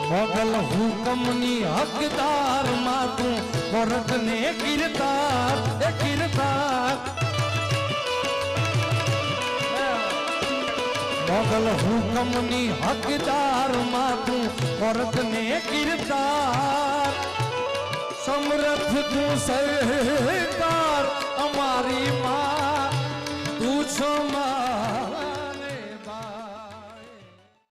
मोगल हुकमनी हकदार मातू औरत ने किरदार मोगल हुकमनी हकदार मातू औरत ने किरदार समर्थ तू सर